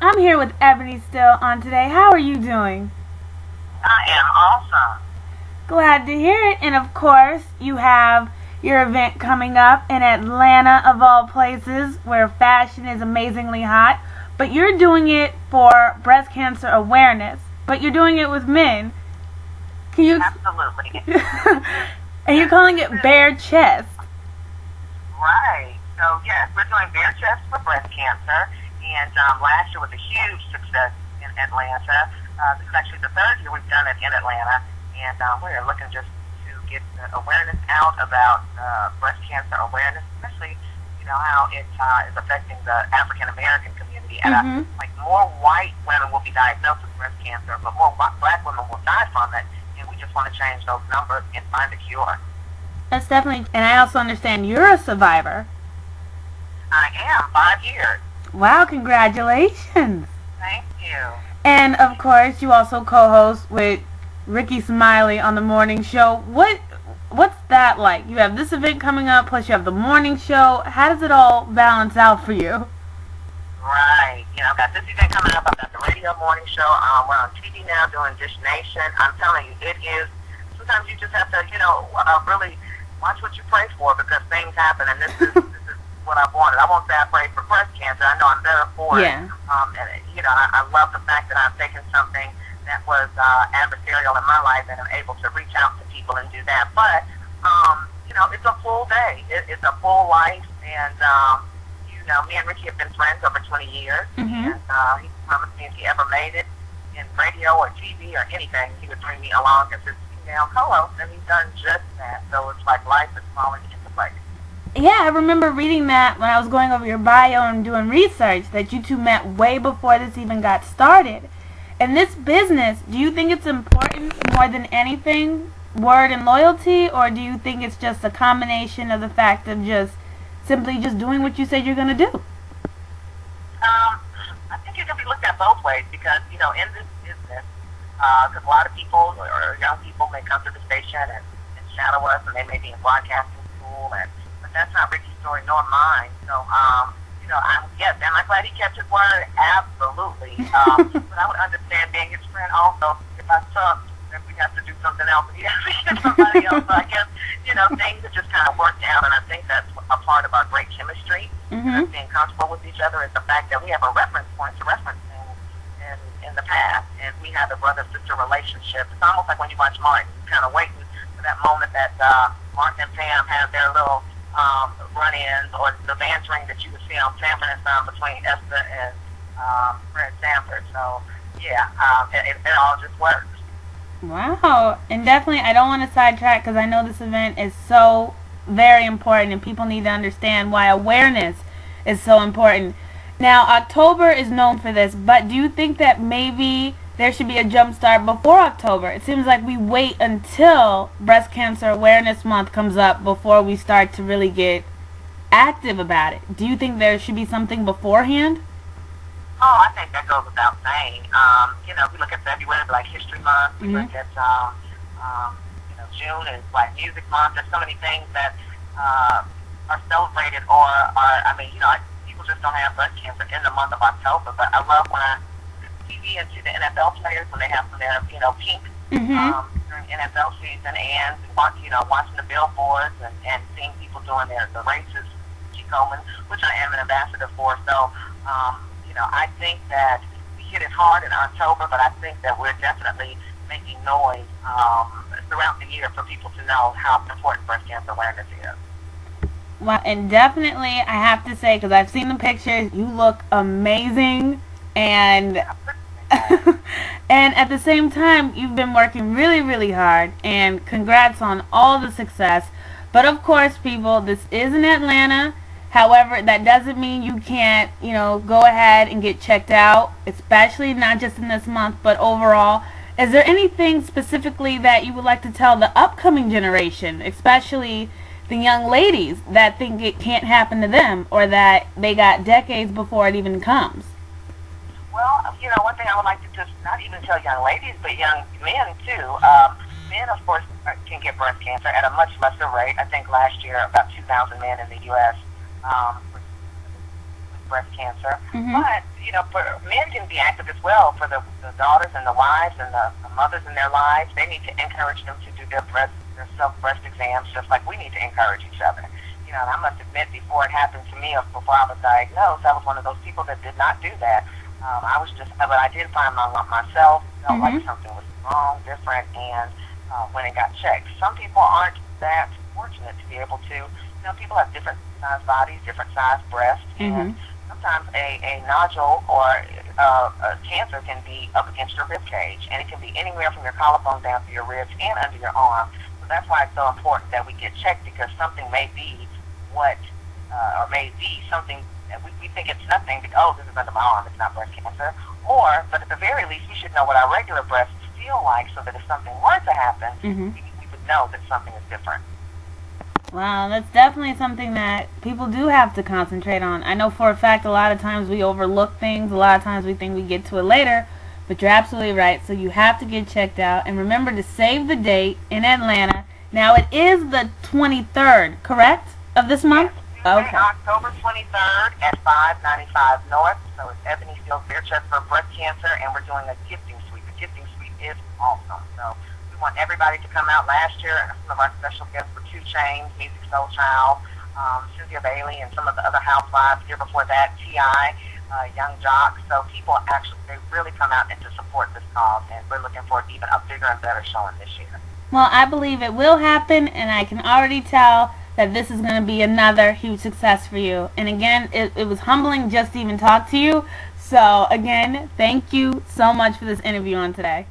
I'm here with Ebony Steele on today. How are you doing? I am awesome. Glad to hear it. And of course, you have your event coming up in Atlanta, of all places, where fashion is amazingly hot. But you're doing it for breast cancer awareness. But you're doing it with men. Can you? Absolutely. And you're calling it bare chest. Right. So, yes, we're doing bare chest for breast cancer. And last year was a huge success in Atlanta. This is actually the third year we've done it in Atlanta. And we're looking just to get the awareness out about breast cancer awareness, especially, how it is affecting the African American community. And like more white women will be diagnosed with breast cancer, but more black women will die from it. And we just want to change those numbers and find a cure. That's definitely, and I also understand you're a survivor. I am, 5 years. Wow, congratulations. Thank you. And of course, you also co-host with SMILEY on the morning show. What's that like? You have this event coming up, plus you have the morning show. How does it all balance out for you? Right. I've got this event coming up. I've got the radio morning show. We're on TV now doing Dish Nation. I'm telling you, it is. Sometimes you just have to, really watch what you pray for because things happen, and this is what I wanted. I won't say I prayed for breast cancer. I know I'm better for it. Yeah. I love the fact that I've taken something that was adversarial in my life and I'm able to reach out to people and do that. But, it's a full day. It's a full life. And, me and Ricky have been friends over 20 years. And he promised me if he ever made it in radio or TV or anything, he would bring me along as his female co-host. And he's done just that. So it's like life is falling into place. Yeah, I remember reading that when I was going over your bio and doing research, that you two met way before this even got started. In this business, do you think it's important more than anything, word and loyalty, or do you think it's just a combination of the fact of simply doing what you said you're going to do? I think it can be looked at both ways because, in this business, because a lot of people or young people may come to the station and shadow us, and they may be in broadcasting school, but that's not Ricky's story nor mine. So, yes, am I glad he kept his word? Absolutely. But I would understand being his friend also. If I sucked, then we'd have to do something else. He has to get somebody else. So I guess, things have just kind of worked out, and I think that's a part of our great chemistry. And being comfortable with each other is the fact that we have a reference point to reference things in the past, and we have a brother-sister relationship. It's almost like when you watch Martin, you're kind of waiting for that moment that Martin and Pam have their little run-ins, or the bantering that you would see on Sanford and Son between Esther and Fred Sanford. So, yeah, it all just works. Wow. And definitely, I don't want to sidetrack because I know this event is so very important and people need to understand why awareness is so important. Now, October is known for this, but do you think that maybe there should be a jump start before October? It seems like we wait until Breast Cancer Awareness Month comes up before we start to really get active about it. Do you think there should be something beforehand? Oh, I think that goes without saying. We look at February like History Month. We look at, June is Black Music Month. There's so many things that are celebrated or people just don't have breast cancer in the month of October. But I love when I TV and see the NFL players when they have their, pink during NFL season, and watching the billboards and seeing people doing the races, Coleman, which I am an ambassador for. So, I think that we hit it hard in October, but I think that we're definitely making noise throughout the year for people to know how important breast cancer awareness is. Well, and definitely, I have to say, because I've seen the pictures, you look amazing, and and at the same time, you've been working really, really hard, and congrats on all the success. But of course, people, this is in Atlanta. However, that doesn't mean you can't, go ahead and get checked out, especially not just in this month, but overall. Is there anything specifically that you would like to tell the upcoming generation, especially the young ladies that think it can't happen to them or that they got decades before it even comes? Well, one thing I would like to just not even tell young ladies, but young men too. Men, of course, can get breast cancer at a much lesser rate. I think last year about 2,000 men in the U.S. With breast cancer. But, for men can be active as well. For the daughters and the wives and the mothers in their lives, they need to encourage them to do their self-breast exams, just like we need to encourage each other. And I must admit, before it happened to me, or before I was diagnosed, I was one of those people that did not do that. But I did find myself, felt like something was wrong, different, and when it got checked. Some people aren't that fortunate to be able to, people have different size bodies, different size breasts, and sometimes a nodule or a cancer can be up against your rib cage, and it can be anywhere from your collarbone down to your ribs and under your arm. So that's why it's so important that we get checked, because something may be or may be something that we think it's nothing, because, oh, this is under my arm, it's not breast cancer. But at the very least, we should know what our regular breasts feel like, so that if something were to happen, we would know that something is different. Wow, that's definitely something that people do have to concentrate on. I know for a fact a lot of times we overlook things. A lot of times we think we get to it later, but you're absolutely right. So you have to get checked out. And remember to save the date in Atlanta. Now, it is the 23rd, correct, of this month? Okay. October 23rd at 595 North. So it's Ebony Steele Bare Chest for breast cancer, and we're doing a gifting suite. The gifting suite is awesome. So we want everybody to come out. Last year, some of our special guests were 2 Chainz, Music Soul Child, Cynthia Bailey, and some of the other housewives. The year before that, T.I., Young Jock. So people they really come out and to support this cause, and we're looking for even a bigger and better showing this year. Well, I believe it will happen, and I can already tell that this is going to be another huge success for you. And again, it was humbling just to even talk to you. So again, thank you so much for this interview on today.